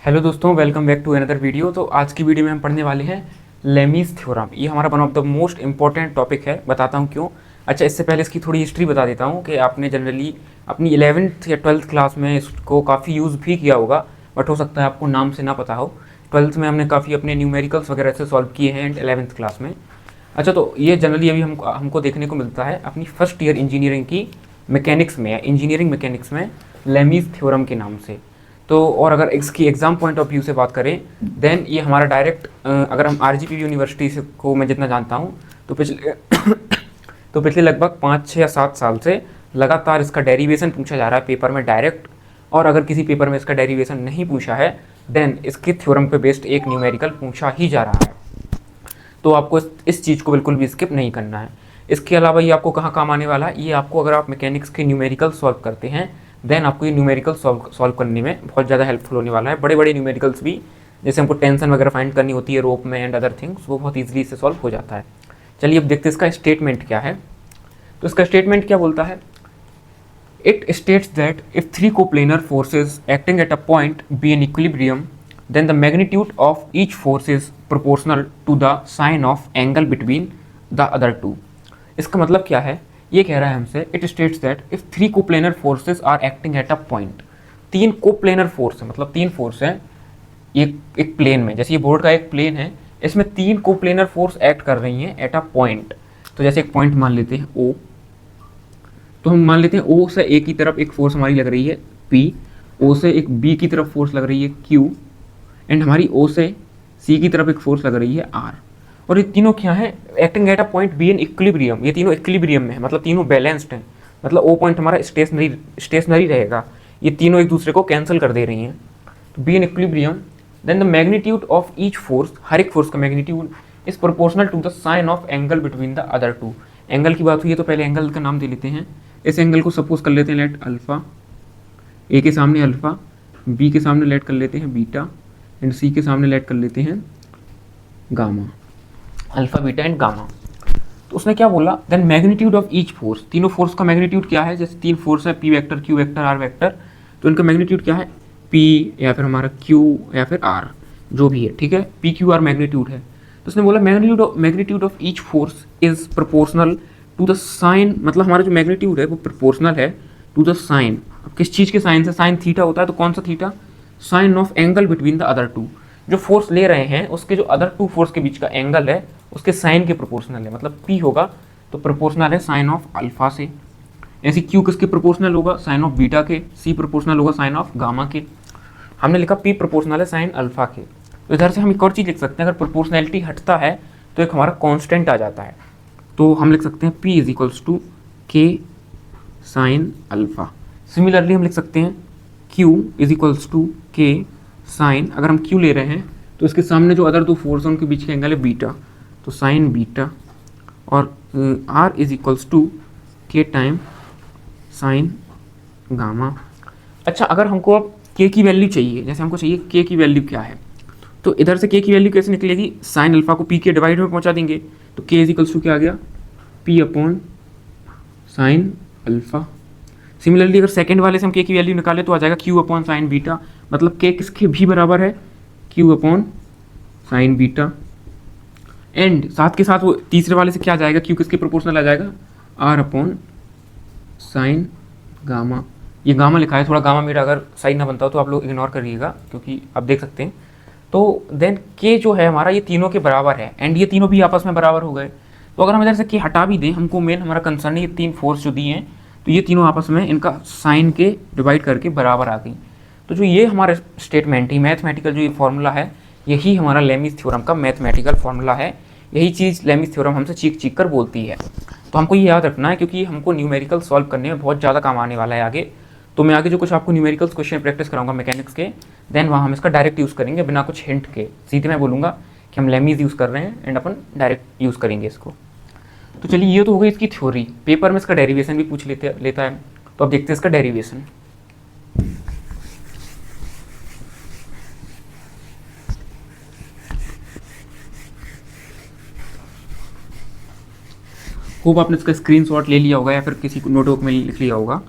Hello दोस्तों, welcome back to another video. तो आज की वीडियो में हम पढ़ने वाले हैं लेमीज थ्योरम। ये हमारा one of the most important topic है। बताता हूँ क्यों। अच्छा, इससे पहले इसकी थोड़ी हिस्ट्री बता देता हूँ कि आपने जनरली अपनी 11th या 12th क्लास में इसको काफ़ी यूज़ भी किया होगा, बट हो सकता है आपको नाम से ना पता हो। 12th में हमने काफ़ी अपने न्यूमेरिकल्स वगैरह से सॉल्व किए हैं एंड 11th क्लास में। अच्छा, तो ये जनरली अभी हमको देखने को मिलता है अपनी फर्स्ट ईयर इंजीनियरिंग की मैकेनिक्स में या इंजीनियरिंग मैकेनिक्स में लेमीज थ्योरम के नाम से। तो और अगर इसकी एग्ज़ाम पॉइंट ऑफ व्यू से बात करें देन ये हमारा डायरेक्ट अगर हम आरजीपी यूनिवर्सिटी से को मैं जितना जानता हूँ तो पिछले तो पिछले लगभग 5 या 7 साल से लगातार इसका डेरिवेशन पूछा जा रहा है पेपर में डायरेक्ट। और अगर किसी पेपर में इसका डेरिवेशन नहीं पूछा है देन इसके थ्योरम पे बेस्ड एक न्यूमेरिकल पूछा ही जा रहा है। तो आपको इस चीज़ को बिल्कुल भी स्किप नहीं करना है। इसके अलावा ये आपको कहाँ काम आने वाला है, ये आपको अगर आप मैकेनिक्स के न्यूमेरिकल सॉल्व करते हैं देन आपको ये न्यूमेरिकल सॉल्व करने में बहुत ज़्यादा हेल्पफुल होने वाला है। बड़े बड़े न्यूमेरिकल्स भी, जैसे हमको टेंशन वगैरह फाइंड करनी होती है रोप में एंड अदर थिंग्स, वो बहुत ईजिली से सॉल्व हो जाता है। चलिए अब देखते हैं इसका स्टेटमेंट क्या है। तो इसका स्टेटमेंट क्या बोलता है, it states that if three coplanar forces acting at a point B in equilibrium then the magnitude of each force is proportional to the sine of angle between the other two। इसका मतलब क्या है, ये कह रहा है हमसे it states that if three coplanar forces are acting at a point. 3 coplanar force है, मतलब 3 फोर्स हैं एक प्लेन में। जैसे ये बोर्ड का एक प्लेन है, इसमें 3 कोप्लेनर फोर्स एक्ट कर रही हैं एट अ पॉइंट। तो जैसे एक पॉइंट मान लेते हैं ओ, तो हम मान लेते हैं ओ से ए की तरफ एक फोर्स हमारी लग रही है पी, ओ से एक बी की तरफ फोर्स लग रही है क्यू, एंड हमारी ओ से सी की तरफ एक फोर्स लग रही है आर। और ये तीनों क्या है, acting at a point B in equilibrium. ये तीनों इक्विलिब्रियम में है, मतलब तीनों बैलेंस्ड हैं। मतलब ओ पॉइंट हमारा स्टेशनरी रहेगा, ये तीनों एक दूसरे को कैंसिल कर दे रही हैं। तो be in equilibrium then the magnitude of each force, हर एक फोर्स का magnitude is proportional to the sine of angle between the other two. Angle की बात हुई है तो पहले एंगल का नाम दे लेते हैं। इस एंगल को सपोज कर लेते हैं लेट अल्फा, ए के सामने अल्फा, बी के सामने लेट कर लेते हैं बीटा, एंड सी के सामने लेट कर लेते हैं gamma. Alpha beta and gamma. तो उसने क्या बोला, then magnitude of each force, तीनों फोर्स का मैग्नीट्यूड क्या है। जैसे 3 फोर्स है, P vector, Q vector, R vector, तो इनका मैग्नीट्यूड क्या है, पी या फिर हमारा क्यू या फिर आर, जो भी है, ठीक है, पी क्यू आर मैग्नीट्यूड है। तो उसने बोला magnitude of each force is proportional to the sine, मतलब हमारा जो मैग्नीट्यूड है वो प्रोपोर्शनल है टू द साइन। अब किस चीज़ के साइन से, साइन थीटा होता है, तो कौन सा theta, sine of angle between the other two. जो फोर्स ले रहे हैं उसके जो अदर 2 फोर्स के बीच का एंगल है उसके साइन के प्रोपोर्शनल है। मतलब P होगा तो प्रोपोर्शनल है साइन ऑफ अल्फा से। ऐसे Q किसके प्रोपोर्शनल होगा, साइन ऑफ बीटा के। C प्रोपोर्शनल होगा साइन ऑफ गामा के। हमने लिखा P प्रोपोर्शनल है साइन अल्फा के। तो इधर से हम एक और चीज़ लिख सकते हैं, अगर प्रोपोर्शनैलिटी हटता है तो एक हमारा कॉन्स्टेंट आ जाता है। तो हम लिख सकते हैं P is equals to K sine alpha. Similarly हम लिख सकते हैं Q is equals to K sine, अगर हम Q ले रहे हैं तो इसके सामने जो अदर 2 फोर्स हैं उनके बीच का एंगल है बीटा, तो साइन बीटा। और R is equals to K time sine gamma. अच्छा, अगर हमको अब K की वैल्यू चाहिए, जैसे हमको चाहिए K की वैल्यू क्या है, तो इधर से K की वैल्यू कैसे निकलेगी, साइन अल्फा को P के डिवाइड में पहुंचा देंगे, तो K इज इक्वल्स टू क्या आ गया, P upon sign alpha. Similarly अगर सेकेंड वाले से हम K की वैल्यू निकालें तो आ जाएगा Q अपॉन साइन बीटा, मतलब K किसके भी बराबर है, Q upon sine beta. And साथ के साथ वो तीसरे वाले से क्या आ जाएगा, Q किसके प्रोपोर्शनल आ जाएगा, R अपॉन साइन गामा। ये गामा लिखा है, थोड़ा गामा मेरा अगर सही ना बनता हो तो आप लोग इग्नोर करिएगा क्योंकि आप देख सकते हैं। तो देन K जो है हमारा ये तीनों के बराबर है एंड ये तीनों भी आपस में बराबर हो गए। तो अगर हम इधर से K हटा भी दें, हमको मेन हमारा कंसर्न है ये 3 फोर्स जो दिए हैं, तो ये तीनों आपस में इनका साइन के डिवाइड करके बराबर आ गई। तो जो ये हमारा स्टेटमेंट ही मैथमेटिकल जो ये फॉर्मूला है, यही हमारा लेमीज थ्योरम का मैथमेटिकल फॉर्मूला है। यही चीज़ लेमीज थ्योरम हमसे चीख चीख कर बोलती है। तो हमको ये याद रखना है क्योंकि हमको न्यूमेरिकल सॉल्व करने में बहुत ज़्यादा काम आने वाला है आगे। तो मैं आगे जो कुछ आपको न्यूमेरिकल्स क्वेश्चन प्रैक्टिस कराऊंगा मैकेनिक्स के, देन वहाँ हम इसका डायरेक्ट यूज़ करेंगे बिना कुछ हिंट के। सीधे मैं बोलूँगा कि हम लेमीज यूज़ कर रहे हैं एंड अपन डायरेक्ट यूज़ करेंगे इसको। तो चलिए, ये तो हो गई इसकी थ्योरी। पेपर में इसका डेरिवेशन भी पूछ लेता है। तो अब देखते हैं इसका डेरिवेशन। होप आपने इसका स्क्रीनशॉट ले लिया होगा या फिर किसी नोटबुक में लिख लिया होगा।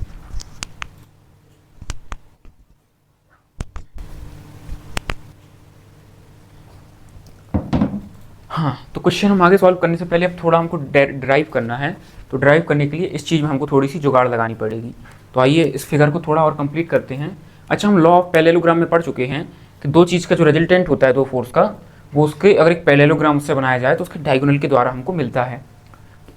हाँ, तो क्वेश्चन हम आगे सॉल्व करने से पहले अब थोड़ा हमको ड्राइव करना है। तो ड्राइव करने के लिए इस चीज़ में हमको थोड़ी सी जुगाड़ लगानी पड़ेगी। तो आइए इस फिगर को थोड़ा और कंप्लीट करते हैं। अच्छा, हम लॉ ऑफ पैरेललोग्राम में पढ़ चुके हैं कि दो चीज़ का जो रिजल्टेंट होता है दो फोर्स का, वो उसके अगर एक पैरेललोग्राम उससे बनाया जाए तो उसके डायगोनल के द्वारा हमको मिलता है।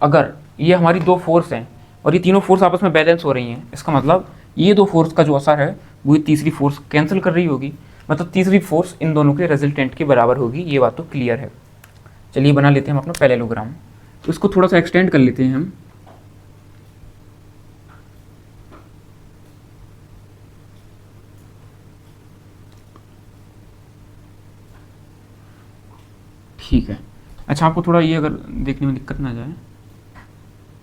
अगर ये हमारी दो फोर्स हैं और ये तीनों फोर्स आपस में बैलेंस हो रही हैं, इसका मतलब ये दो फोर्स का जो असर है वो ये तीसरी फोर्स कैंसिल कर रही होगी, मतलब तीसरी फोर्स इन दोनों के रिजल्टेंट के बराबर होगी। ये बात तो क्लियर है। चलिए बना लेते हैं हम अपना पैरेललोग्राम। तो इसको थोड़ा सा एक्सटेंड कर लेते हैं हम। ठीक है। अच्छा, आपको थोड़ा ये अगर देखने में दिक्कत ना जाए,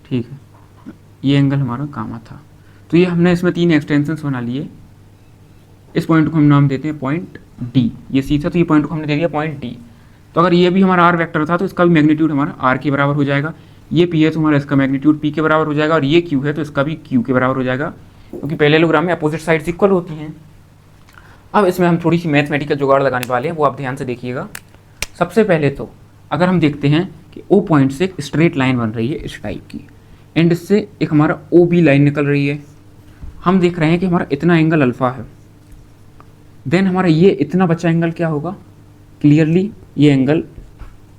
ठीक है, ये एंगल हमारा गामा था। तो ये हमने इसमें तीन एक्सटेंशंस बना लिए। इस पॉइंट को हम नाम देते हैं पॉइंट डी। ये सी था तो ये पॉइंट को हमने दे दिया पॉइंट डी। तो अगर ये भी हमारा आर वेक्टर था तो इसका भी मैग्नीट्यूड हमारा आर के बराबर हो जाएगा। ये पी है तो हमारा इसका मैग्नीट्यूड पी के बराबर हो जाएगा, और ये क्यू है तो इसका भी क्यू के बराबर हो जाएगा, क्योंकि पैरेललोग्राम में अपोजिट साइड्स इक्वल होती हैं। अब इसमें हम थोड़ी सी मैथमेटिकल जुगाड़ लगाने वाले हैं, वो आप ध्यान से देखिएगा। सबसे पहले तो अगर हम देखते हैं कि ओ पॉइंट से एक स्ट्रेट लाइन बन रही है इस टाइप की, एंड इससे एक हमारा ओ बी लाइन निकल रही है। हम देख रहे हैं कि हमारा इतना एंगल अल्फा है, देन हमारा ये इतना बचा एंगल क्या होगा, क्लियरली ये एंगल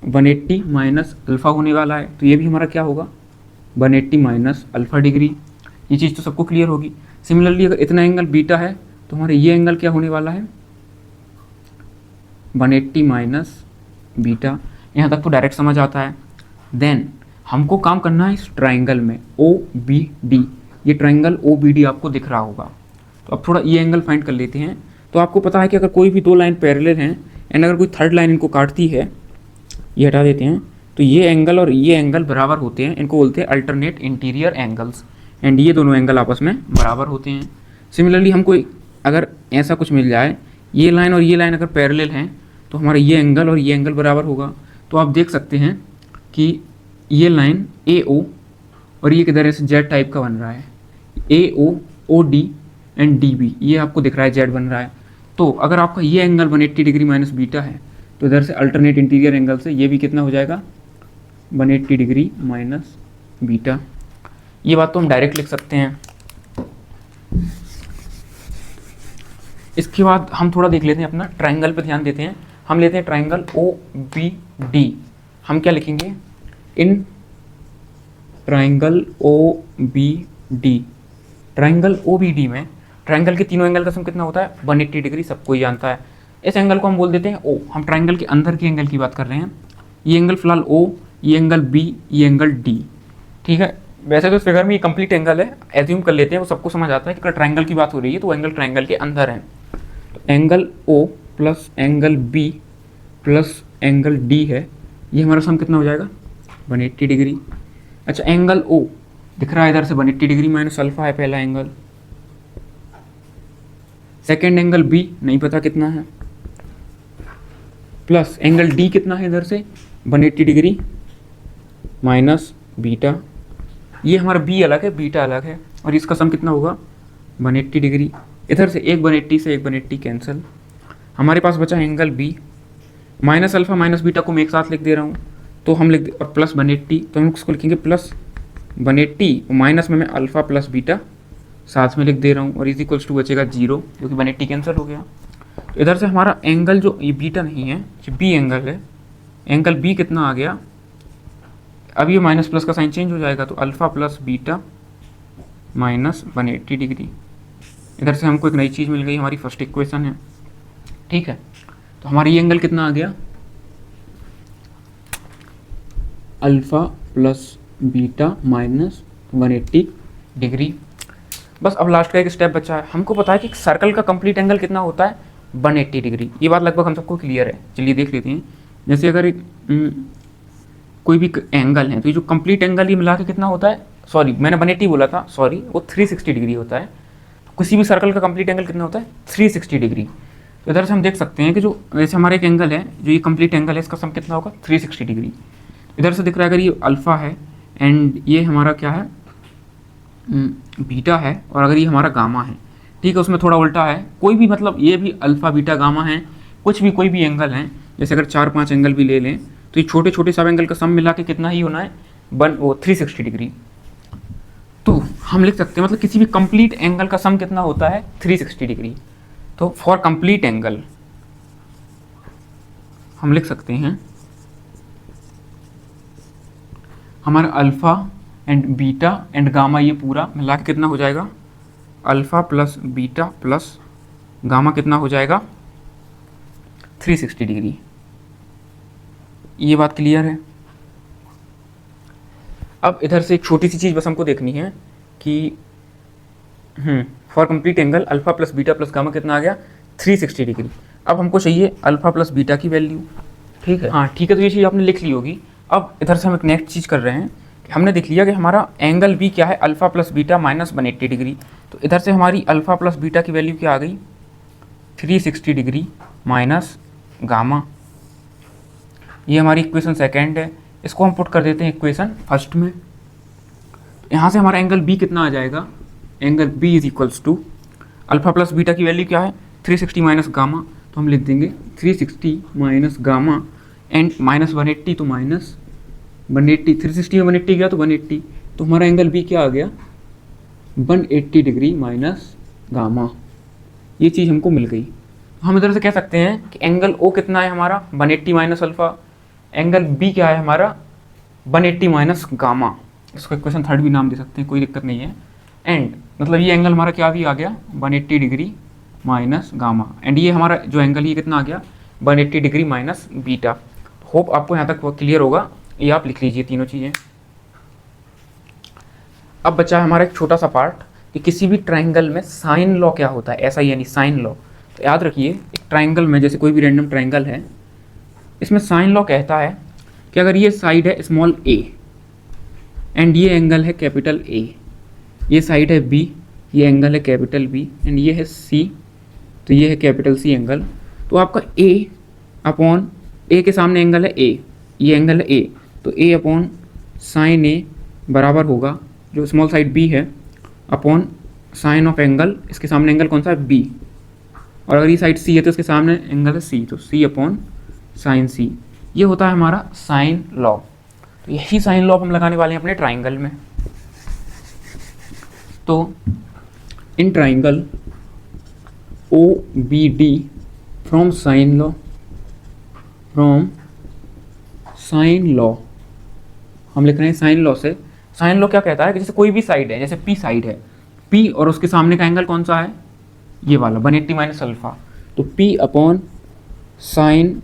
180 माइनस अल्फ़ा होने वाला है। तो ये भी हमारा क्या होगा, 180 माइनस अल्फ़ा डिग्री। ये चीज़ तो सबको क्लियर होगी। सिमिलरली अगर इतना एंगल बीटा है तो हमारा ये एंगल क्या होने वाला है, 180 माइनस बीटा। यहाँ तक तो डायरेक्ट समझ आता है। देन हमको काम करना है इस ट्राइंगल में ओ बी डी। ये ट्राइंगल ओ बी डी आपको दिख रहा होगा। तो अब थोड़ा ये एंगल फाइंड कर लेते हैं। तो आपको पता है कि अगर कोई भी दो लाइन पैरेलल हैं एंड अगर कोई थर्ड लाइन इनको काटती है, ये हटा देते हैं, तो ये एंगल और ये एंगल बराबर होते हैं। इनको बोलते हैं अल्टरनेट इंटीरियर एंगल्स, एंड ये दोनों एंगल आपस में बराबर होते हैं। सिमिलरली हमको अगर ऐसा कुछ मिल जाए, ये लाइन और ये लाइन अगर पैरेलल हैं तो हमारा ये एंगल और ये एंगल बराबर होगा। तो आप देख सकते हैं कि ये लाइन ए ओ और ये किधर से जेड टाइप का बन रहा है, A O O D and D B, ये आपको दिख रहा है जेड बन रहा है। तो अगर आपका ये एंगल 180 डिग्री माइनस बीटा है तो इधर से अल्टरनेट इंटीरियर एंगल से ये भी कितना हो जाएगा, 180 डिग्री माइनस बीटा। ये बात तो हम डायरेक्ट लिख सकते हैं। इसके बाद हम थोड़ा देख लेते हैं, अपना ट्राइंगल पे ध्यान देते हैं। हम लेते हैं ट्राइंगल ओ बी डी। हम क्या लिखेंगे, in triangle O B D, triangle O B D में ट्राइंगल के तीनों एंगल का सम कितना होता है, 180 डिग्री, सबको ही जानता है। इस एंगल को हम बोल देते हैं ओ। हम ट्राइंगल के अंदर के एंगल की बात कर रहे हैं। ये एंगल फिलहाल ओ, ये एंगल बी, ये एंगल डी, ठीक है। वैसे तो इस फिगर में ये कंप्लीट एंगल है, एज्यूम कर लेते हैं, वो सबको समझ आता है कि अगर ट्राइंगल की बात हो रही है तो वो एंगल ट्राइंगल के अंदर है। तो angle O plus angle B plus angle D है, ये हमारा सम कितना हो जाएगा, 180 डिग्री। अच्छा, एंगल ओ दिख रहा है इधर से 180 डिग्री माइनस अल्फा है पहला एंगल। सेकेंड एंगल बी नहीं पता कितना है, प्लस एंगल डी कितना है इधर से 180 डिग्री माइनस बीटा। ये हमारा बी अलग है, बीटा अलग है, और इसका सम कितना होगा, 180 डिग्री। इधर से एक 180 से एक 180 कैंसिल। हमारे पास बचा angle B. Minus alpha minus beta को मैं एक साथ लिख दे रहा हूँ, तो हम लिख और प्लस 180, तो हम इसको लिखेंगे प्लस 180, माइनस में मैं अल्फा प्लस बीटा साथ में लिख दे रहा हूँ, और इज इक्वल्स टू बचेगा 0, क्योंकि 180 कैंसिल हो गया। तो इधर से हमारा एंगल जो ये बीटा नहीं है, जो बी एंगल है, एंगल बी कितना आ गया, अब ये माइनस प्लस का साइन चेंज हो जाएगा, तो alpha plus beta minus 180 degree. इधर से हमको एक नई चीज़ मिल गई, हमारी फर्स्ट इक्वेशन है, ठीक है। तो हमारा ये एंगल कितना आ गया, alpha plus beta minus 180 degree. बस अब लास्ट का एक स्टेप बचा है। हमको पता है कि सर्कल का कंप्लीट एंगल कितना होता है, 180 डिग्री। ये बात लगभग हम सबको क्लियर है। चलिए देख लेते हैं। जैसे अगर एक कोई भी एंगल है तो ये जो कंप्लीट एंगल ये मिला के कितना होता है, सॉरी मैंने 180 बोला था, सॉरी, वो 360 डिग्री होता है। तो किसी भी सर्कल का कंप्लीट एंगल कितना होता है, 360 डिग्री। तो इधर से हम देख सकते हैं कि जो जैसे हमारा एक एंगल है, जो ये कंप्लीट एंगल है, इसका सम कितना होगा, 360 डिग्री। इधर से दिख रहा है अगर ये अल्फ़ा है एंड ये हमारा क्या है, बीटा है, और अगर ये हमारा गामा है, ठीक है, उसमें थोड़ा उल्टा है। कोई भी मतलब ये भी अल्फ़ा बीटा गामा है, कुछ भी कोई भी एंगल है, जैसे अगर 4-5 एंगल भी ले लें तो ये छोटे छोटे सब एंगल का सम मिला के कितना ही होना है, 360 डिग्री। तो हम लिख सकते हैं मतलब किसी भी कंप्लीट एंगल का सम कितना होता है, 360 डिग्री। तो फॉर कंप्लीट एंगल हम लिख सकते हैं हमारा alpha and beta and gamma ये पूरा मिला के कितना हो जाएगा, alpha plus beta plus gamma कितना हो जाएगा, 360 डिग्री। ये बात क्लियर है। अब इधर से एक छोटी सी चीज़ बस हमको देखनी है कि for complete angle alpha plus beta plus gamma कितना आ गया, 360 डिग्री। अब हमको चाहिए अल्फ़ा प्लस बीटा की वैल्यू, ठीक है। हाँ ठीक है, तो ये चीज़ आपने लिख ली होगी। अब इधर से हम एक नेक्स्ट चीज़ कर रहे हैं कि हमने देख लिया कि हमारा एंगल बी क्या है, alpha plus beta minus 180 degree. तो इधर से हमारी अल्फ़ा प्लस बीटा की वैल्यू क्या आ गई, 360 डिग्री माइनस गामा। ये हमारी इक्वेशन सेकेंड है, इसको हम पुट कर देते हैं इक्वेशन फर्स्ट में। यहाँ से हमारा एंगल बी कितना आ जाएगा, angle B is equals to alpha plus beta की वैल्यू क्या है, 360 माइनस गामा। तो हम लिख देंगे 360 माइनस गामा एंड माइनस 180, तो माइनस 180, 360 में 180 गया तो 180, तो हमारा एंगल बी क्या आ गया, 180 डिग्री माइनस गामा। ये चीज़ हमको मिल गई। हम इधर से कह सकते हैं कि एंगल ओ कितना है हमारा, 180 माइनस अल्फ़ा, एंगल बी क्या है हमारा, 180 माइनस गामा। इसको इक्वेशन थर्ड भी नाम दे सकते हैं, कोई दिक्कत नहीं है। एंड मतलब ये एंगल हमारा क्या भी आ गया, 180 डिग्री माइनस गामा। एंड ये हमारा जो एंगल ये कितना आ गया, 180 डिग्री माइनस बीटा। होप आपको यहाँ तक क्लियर होगा। ये आप लिख लीजिए तीनों चीज़ें। अब बचा है हमारा एक छोटा सा पार्ट कि किसी भी ट्राइंगल में साइन लॉ क्या होता है, ऐसा यानी साइन लॉ। तो याद रखिए एक ट्राइंगल में, जैसे कोई भी रैंडम ट्राइंगल है, इसमें साइन लॉ कहता है कि अगर ये साइड है स्मॉल a एंड ये एंगल है कैपिटल A, ये साइड है B, ये एंगल है कैपिटल B एंड ये है C, तो ये है कैपिटल C एंगल। तो आपका A अपॉन A के सामने एंगल है A, ये एंगल है A, तो A अपॉन साइन A बराबर होगा जो स्मॉल साइड B है अपॉन साइन ऑफ एंगल, इसके सामने एंगल कौन सा है B, और अगर ये साइड C है तो इसके सामने एंगल है C, तो C अपॉन साइन C। ये होता है हमारा साइन लॉ। तो यही साइन लॉ हम लगाने वाले हैं अपने ट्राइंगल में। तो in triangle O B D from sine law हम लिख रहे हैं साइन लॉ से। साइन लॉ क्या कहता है कि जैसे कोई भी साइड है, जैसे P साइड है, P और उसके सामने का एंगल कौन सा है, ये वाला 180 माइनस अल्फ़ा, तो P upon sine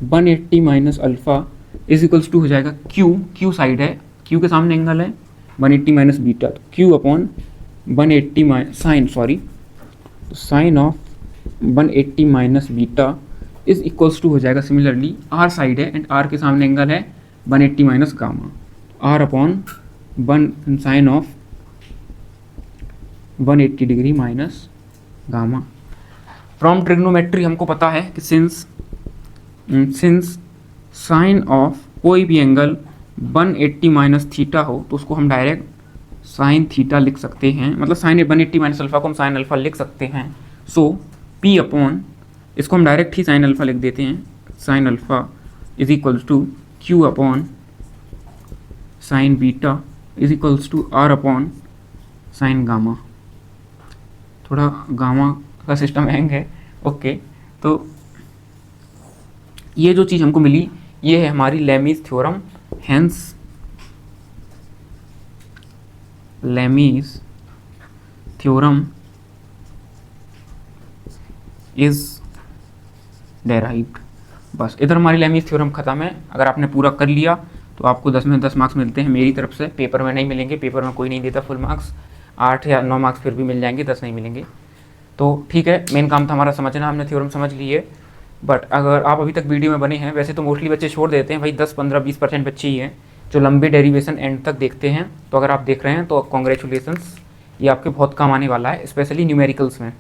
180 minus alpha is equals to हो जाएगा Q साइड है, Q के सामने एंगल है 180 माइनस बीटा, तो Q अपॉन 180 तो sine of 180 minus beta is equals to हो जाएगा सिमिलरली R साइड है एंड R के सामने एंगल है 180 minus gamma, R upon sine of 180 degree minus gamma. From trigonometry हमको पता है कि सिंस साइन ऑफ कोई भी एंगल 180 माइनस थीटा हो तो उसको हम डायरेक्ट साइन थीटा लिख सकते हैं, मतलब साइन 180 माइनस अल्फ़ा को हम साइन अल्फ़ा लिख सकते हैं। सो P अपॉन, इसको हम डायरेक्ट ही साइन अल्फ़ा लिख देते हैं, sine alpha is equals to Q upon sine beta is equals to R upon sine gamma. थोड़ा गामा का सिस्टम हैंग है, ओके। तो ये जो चीज़ हमको मिली ये है हमारी Lami's theorem. Hence Lami's theorem is derived. बस इधर हमारी लेमीज थ्योरम ख़त्म है। अगर आपने पूरा कर लिया तो आपको 10 में 10 मार्क्स मिलते हैं मेरी तरफ से, पेपर में नहीं मिलेंगे, पेपर में कोई नहीं देता फुल मार्क्स, 8 या 9 मार्क्स फिर भी मिल जाएंगे, 10 नहीं मिलेंगे। तो ठीक है, मेन काम था हमारा समझना, हमने थ्योरम समझ ली है। बट अगर आप अभी तक वीडियो में बने हैं, वैसे तो मोस्टली बच्चे छोड़ देते हैं भाई, 10, 15, 20% बच्चे ही हैं जो लंबे डेरिवेशन एंड तक देखते हैं। तो अगर आप देख रहे हैं तो कॉन्ग्रेचुलेसन्स, ये आपके बहुत काम आने वाला है, स्पेशली न्यूमेरिकल्स में।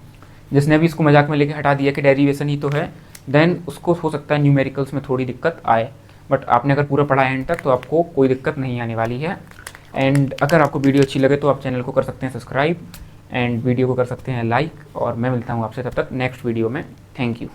जिसने भी इसको मजाक में लेके हटा दिया कि डेरिवेशन ही तो है, देन उसको हो सकता है न्यूमेरिकल्स में थोड़ी दिक्कत आए। बट आपने अगर पूरा पढ़ा एंड तक तो आपको कोई दिक्कत नहीं आने वाली है। एंड अगर आपको वीडियो अच्छी लगे तो आप चैनल को कर सकते हैं सब्सक्राइब एंड वीडियो को कर सकते हैं लाइक, और मैं मिलता हूँ आपसे तब तक नेक्स्ट वीडियो में। Thank you.